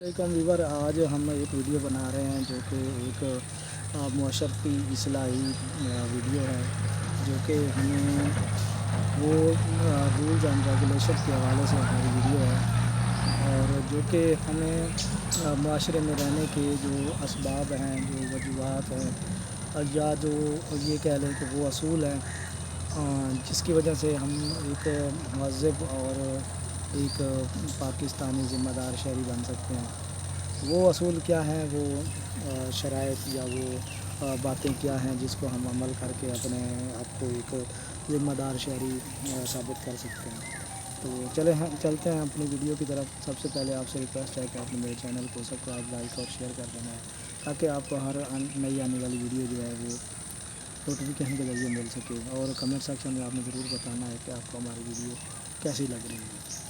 वालेकुम वीवर। आज हम एक वीडियो बना रहे हैं जो कि एक मुआशरती इस्लाही वीडियो है, जो कि हमें वो रूल्स एंड रेगुलेशन के हवाले से हमारी वीडियो है, और जो कि हमें मुआशरे में रहने के जो असबाब हैं, जो वजूहात हैं, या जो ये कह लें कि वो असूल हैं जिसकी वजह से हम एक महज़्ज़ब और एक पाकिस्तानी ज़िम्मेदार शहरी बन सकते हैं। वो असूल क्या हैं, वो शराइत या वो बातें क्या हैं जिसको हम अमल करके अपने आप को एक ज़िम्मेदार शहरी साबित कर सकते हैं। तो चलते हैं अपनी वीडियो की तरफ। सबसे पहले आपसे रिक्वेस्ट है कि आपने मेरे चैनल को सब्सक्राइब, लाइक और शेयर कर देना है, ताकि आपको हर नई आने वाली वीडियो जो है वो नोटिफिकेशन के ज़रिए मिल सके। और कमेंट सेक्शन में आपने ज़रूर बताना है कि आपको हमारी वीडियो कैसी लग रही है।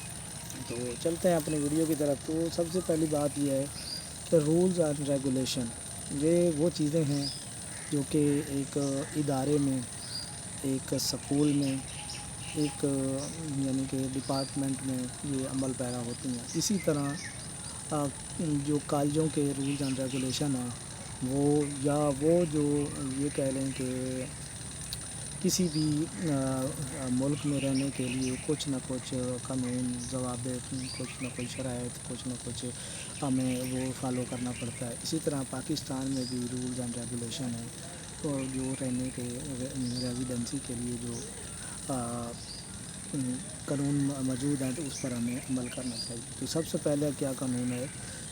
तो चलते हैं अपनी वीडियो की तरफ। तो सबसे पहली बात यह है कि रूल्स एंड रेगुलेशन, ये वो चीज़ें हैं जो कि एक इदारे में, एक स्कूल में, एक यानी कि डिपार्टमेंट में ये अमल पैरा होती हैं। इसी तरह जो कॉलेजों के रूल्स एंड रेगुलेशन हैं वो, या वो जो ये कह लें कि किसी भी मुल्क में रहने के लिए कुछ ना कुछ कानून, ज़वाबित, कुछ ना कुछ शराइत, कुछ ना कुछ हमें वो फॉलो करना पड़ता है। इसी तरह पाकिस्तान में भी रूल्स एंड रेगुलेशन है, तो जो रहने के रेजिडेंसी के लिए जो कानून मौजूद हैं, तो उस पर हमें अमल करना चाहिए। तो सबसे पहले क्या कानून है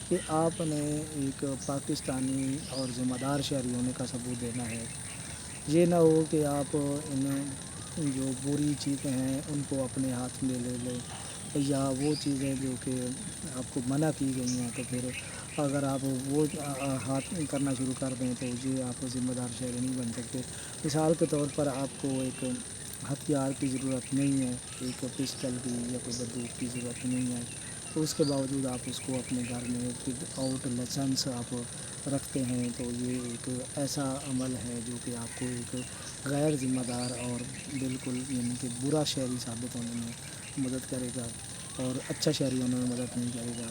कि आपने एक पाकिस्तानी और ज़िम्मेदार शहरी होने का सबूत देना है। ये ना हो कि आप इन जो बुरी चीज़ें हैं उनको अपने हाथ में ले लें, या वो चीज़ें जो कि आपको मना की गई हैं, तो फिर अगर आप वो हाथ करना शुरू कर दें तो ये आप ज़िम्मेदार शहरी नहीं बन सकते। मिसाल के तौर पर आपको एक हथियार की ज़रूरत नहीं है, एक पिस्टल की या कोई बंदूक की ज़रूरत नहीं है, तो उसके बावजूद आप उसको अपने घर में विदाउट लाइसेंस आप रखते हैं, तो ये एक ऐसा अमल है जो कि आपको एक गैर ज़िम्मेदार और बिल्कुल यानी कि बुरा शहरी साबित होने में मदद करेगा, और अच्छा शहरी होने में मदद नहीं करेगा।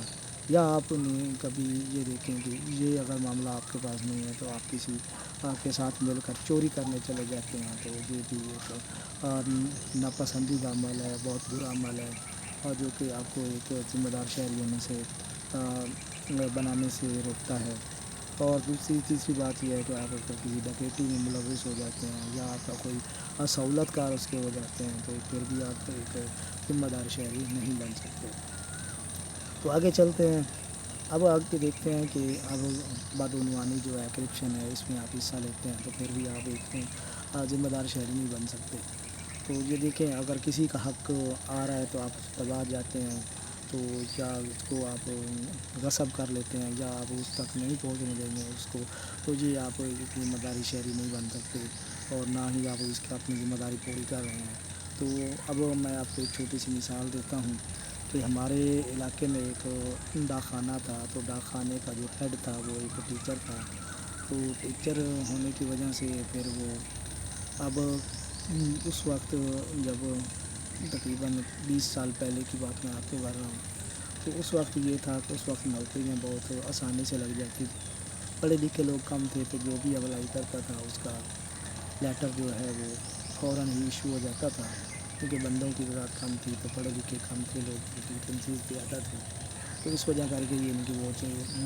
या आपने कभी ये देखें कि ये अगर मामला आपके पास नहीं है तो आप किसी के साथ मिलकर चोरी करने चले जाते हैं, तो ये भी एक नापसंदीदा अमल है, बहुत बुरा अमल है, और जो कि आपको एक ज़िम्मेदार शहरी होने से बनाने से रोकता है। और तीसरी बात यह है कि आप अगर किसी डकैती में मुलविस हो जाते हैं, या आपका कोई सहूलतकार उसके हो जाते हैं, तो फिर भी आप एक ज़िम्मेदार शहरी नहीं बन सकते। तो आगे चलते हैं। अब आगे देखते हैं कि अब बदعنवानी जो है, करप्शन है, इसमें आप हिस्सा लेते हैं तो फिर भी आप एक ज़िम्मेदार शहरी नहीं बन सकते। तो ये देखें, अगर किसी का हक़ आ रहा है तो आप उस दबा जाते हैं, तो या उसको आप गस्ब कर लेते हैं, या आप उस तक नहीं पहुंचने देंगे उसको, तो ये आप एक ज़िम्मेदारी शहरी नहीं बन सकते, और ना ही आप इसका अपनी ज़िम्मेदारी पूरी कर रहे हैं। तो अब मैं आपको एक छोटी सी मिसाल देता हूँ कि हमारे इलाके में एक डाक खाना था, तो डाक खाने का जो हेड था वो एक टीचर था। तो टीचर होने की वजह से फिर वो अब उस वक्त, जब तकरीबन 20 साल पहले की बात मैं आपको कर रहा हूँ, तो उस वक्त ये था कि उस वक्त नौकरियाँ बहुत आसानी से लग जाती थी। पढ़े लिखे लोग कम थे, तो जो भी अप्लाई करता था उसका लेटर जो है वो फ़ौरन ही इशू हो जाता था, क्योंकि बंदों की ज़रूरत कम थी, तो पढ़े लिखे कम थे लोग, वैकेंसीज़ ज़्यादा थी, तो इस वजह करके ये इनकी वो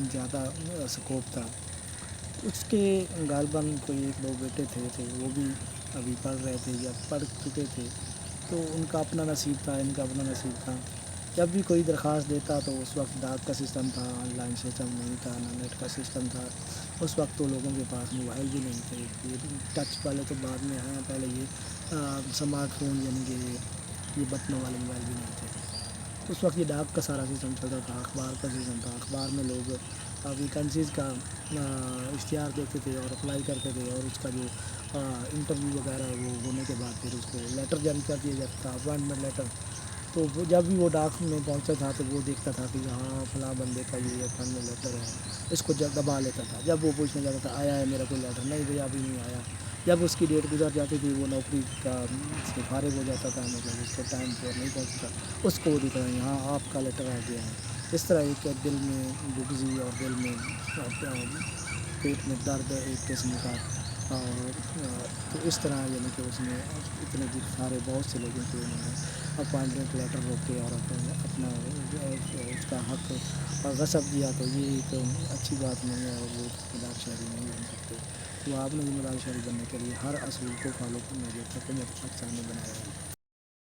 ज़्यादा स्कोप था। उसके गालबन कोई एक दो बेटे थे, तो वो भी अभी पढ़ रहे थे या पढ़ चुके थे, तो उनका अपना नसीब था, इनका अपना नसीब था। जब भी कोई दरख्वास्त देता तो उस वक्त डाक का सिस्टम था, ऑनलाइन सिस्टम नहीं था, ना नेट का सिस्टम था। उस वक्त तो लोगों के पास मोबाइल भी नहीं थे, ये टच वाले तो बाद में आए हैं, पहले ये स्मार्टफोन यानी कि ये बटनों वाले मोबाइल भी नहीं थे। उस वक्त ये डाक का सारा सिस्टम चलता था, अखबार का सिस्टम था। अखबार में लोग वैकेंसीज़ का इश्तिहार देखते थे और अप्लाई करते थे, और उसका जो इंटरव्यू वगैरह वो होने के बाद फिर उसको लेटर जारी कर दिया जाता था, अपॉइंटमेंट लेटर। तो वो जब भी वो डाक में पहुंचता था तो वो देखता था कि हाँ फलां बंदे का ये अपॉइंटमेंट लेटर है, इसको जब दबा लेता था। जब वो पूछने जाता था आया है मेरा कोई लेटर, नहीं भैया अभी नहीं आया। जब उसकी डेट गुजर जाती थी, वो नौकरी का से फारिग हो जाता था, मतलब उसको टाइम पर नहीं पहुंचता, उसको वो दिखता है यहाँ आपका लेटर आ गया है। اس طرح ایک دل میں بغضی اور دل میں پیٹ میں درد ایک قسم کا، اور تو اس طرح یعنی کہ اس نے اتنے سارے بہت سے لوگوں کے انہوں نے اپائنٹمنٹ لیٹر روکے اور اپنا اس کا حق غصب کیا، تو یہ ایک اچھی بات نہیں ہے، اور وہ ذمہ دار شہری نہیں بن سکتے۔ تو آپ نے ذمہ دار شہری بننے کے لیے ہر اصول کو فالو کرنا جو حکومت پاکستان نے بنایا ہے۔